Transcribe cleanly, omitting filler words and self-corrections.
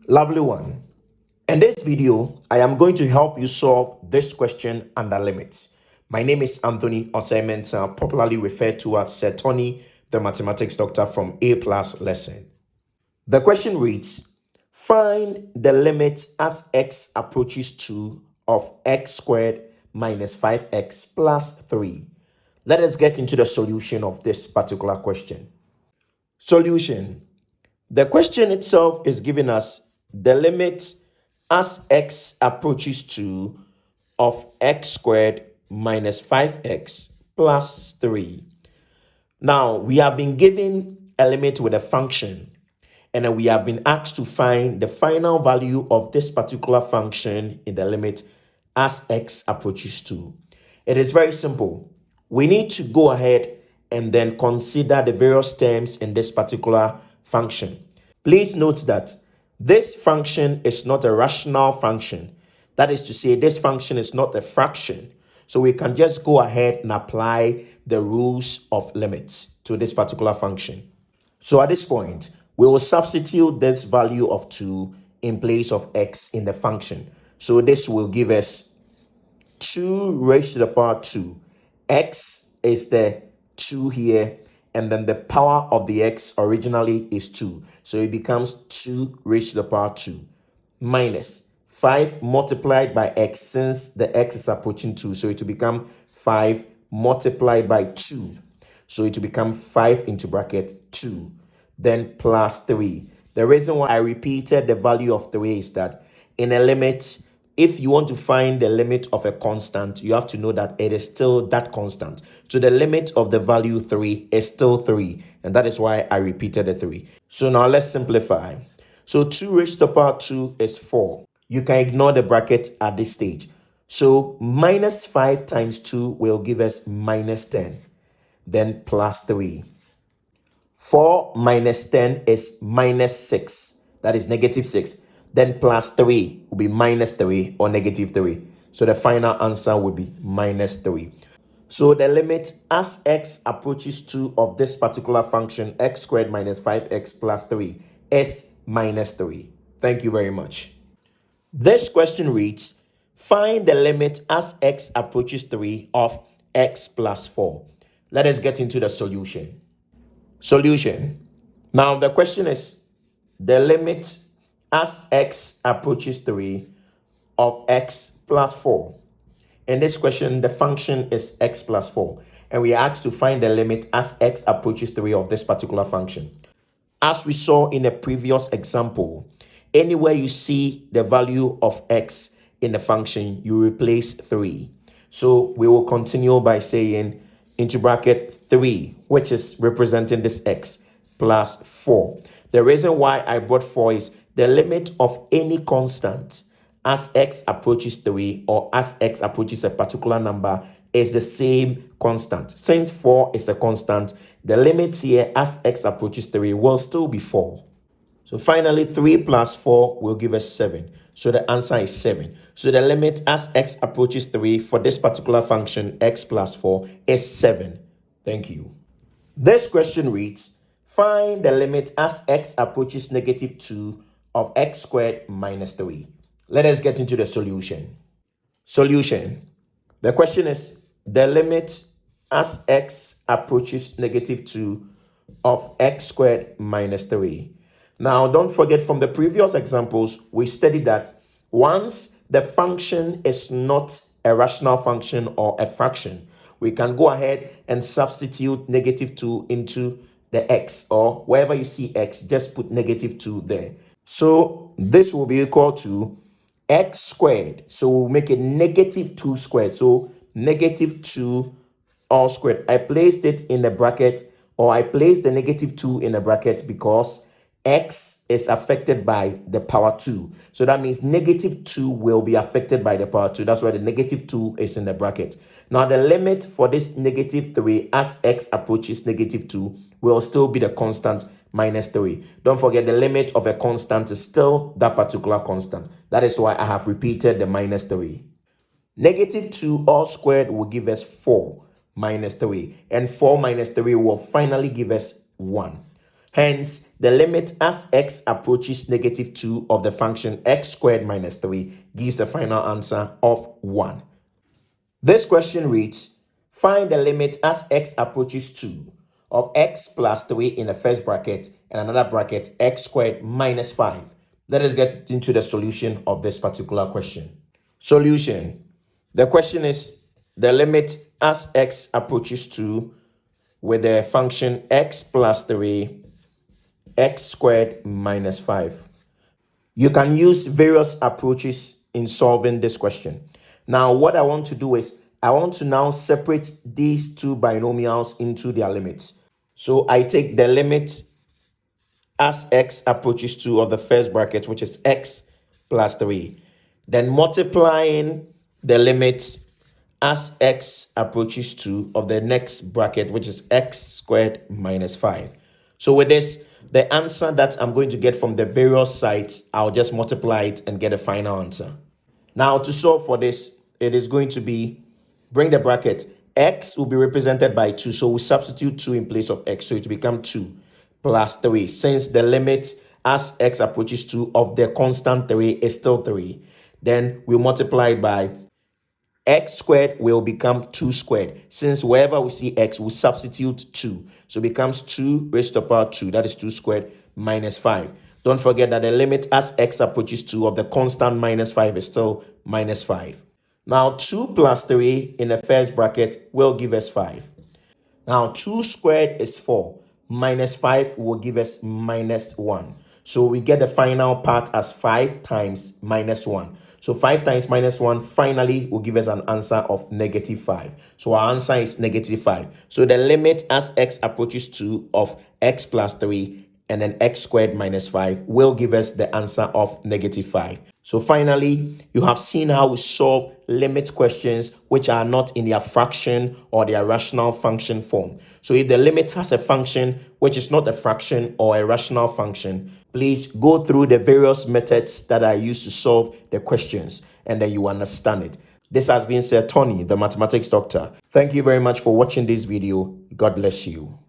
Lovely one. In this video, I am going to help you solve this question under limits. My name is Anthony Osei, popularly referred to as Sir Tony, the mathematics doctor from Aplus lesson. The question reads, find the limit as x approaches 2 of x squared minus 5x plus 3. Let us get into the solution of this particular question. Solution. The question itself is giving us the limit as x approaches 2 of x squared minus 5x plus 3. Now, we have been given a limit with a function, and then we have been asked to find the final value of this particular function in the limit as x approaches 2. It is very simple. We need to go ahead and then consider the various terms in this particular function. Please note that this function is not a rational function. That is to say, this function is not a fraction. So we can just go ahead and apply the rules of limits to this particular function. So at this point, we will substitute this value of 2 in place of x in the function. So this will give us 2 raised to the power 2. X is the 2 here, and then the power of the x originally is 2. So it becomes 2 raised to the power 2 minus 5 multiplied by x, since the x is approaching 2. So it will become 5 multiplied by 2. So it will become 5 into bracket 2. Then plus 3. The reason why I repeated the value of 3 is that in a limit, if you want to find the limit of a constant, you have to know that it is still that constant. So the limit of the value 3 is still 3. And that is why I repeated the 3. So now let's simplify. So 2 raised to the power 2 is 4. You can ignore the bracket at this stage. So minus 5 times 2 will give us minus 10. Then plus 3. 4 minus 10 is minus 6. That is negative 6. Then plus 3 will be minus 3 or negative 3. So the final answer would be minus 3. So the limit as x approaches 2 of this particular function, x squared minus 5x plus 3, is minus 3. Thank you very much. This question reads, find the limit as x approaches 3 of x plus 4. Let us get into the solution. Solution. Now the question is the limit as x approaches 3 of x plus 4. In this question, the function is x plus 4. And we are asked to find the limit as x approaches 3 of this particular function. As we saw in a previous example, anywhere you see the value of x in the function, you replace 3. So we will continue by saying into bracket 3, which is representing this x, plus 4. The reason why I brought 4 is the limit of any constant as x approaches 3 or as x approaches a particular number is the same constant. Since 4 is a constant, the limit here as x approaches 3 will still be 4. So finally, 3 plus 4 will give us 7. So the answer is 7. So the limit as x approaches 3 for this particular function, x plus 4, is 7. Thank you. This question reads, find the limit as x approaches negative 2 of x squared minus 3. Let us get into the solution. Solution. The question is the limit as x approaches negative 2 of x squared minus 3. Now, don't forget from the previous examples, we studied that once the function is not a rational function or a fraction, we can go ahead and substitute negative 2 into the x, or wherever you see x, just put negative 2 there. So this will be equal to x squared. So we'll make it negative 2 squared. So negative 2 all squared. I placed it in the bracket, or I placed the negative 2 in the bracket because x is affected by the power 2. So that means negative 2 will be affected by the power 2. That's why the negative 2 is in the bracket. Now the limit for this negative 3 as x approaches negative 2 will still be the constant minus 3. Don't forget the limit of a constant is still that particular constant. That is why I have repeated the minus 3. Negative 2 all squared will give us 4 minus 3. And 4 minus 3 will finally give us 1. Hence, the limit as x approaches negative 2 of the function x squared minus 3 gives a final answer of 1. This question reads, find the limit as x approaches 2 of x plus 3 in the first bracket and another bracket x squared minus 5. Let us get into the solution of this particular question. Solution. The question is the limit as x approaches 2 with the function x plus 3 x squared minus 5. You can use various approaches in solving this question. Now, what I want to do is I want to now separate these two binomials into their limits. So I take the limit as x approaches 2 of the first bracket, which is x plus 3. Then multiplying the limit as x approaches 2 of the next bracket, which is x squared minus 5. So with this, the answer that I'm going to get from the various sides, I'll just multiply it and get a final answer. Now, to solve for this, it is going to be, bring the bracket, x will be represented by 2. So we substitute 2 in place of x. So it will become 2 plus 3. Since the limit as x approaches 2 of the constant 3 is still 3, then we multiply it by x squared will become 2 squared. Since wherever we see x, we substitute 2. So it becomes 2 raised to the power 2. That is 2 squared minus 5. Don't forget that the limit as x approaches 2 of the constant minus 5 is still minus 5. Now 2 plus 3 in the first bracket will give us 5. Now 2 squared is 4. Minus 5 will give us minus 1. So we get the final part as 5 times minus 1. So 5 times minus 1 finally will give us an answer of negative 5. So our answer is negative 5. So the limit as x approaches 2 of x plus 3 and then x squared minus 5 will give us the answer of negative 5. So finally, you have seen how we solve limit questions which are not in their fraction or their rational function form. So if the limit has a function which is not a fraction or a rational function, please go through the various methods that I used to solve the questions and then you understand it. This has been Sir Tony, the mathematics doctor. Thank you very much for watching this video. God bless you.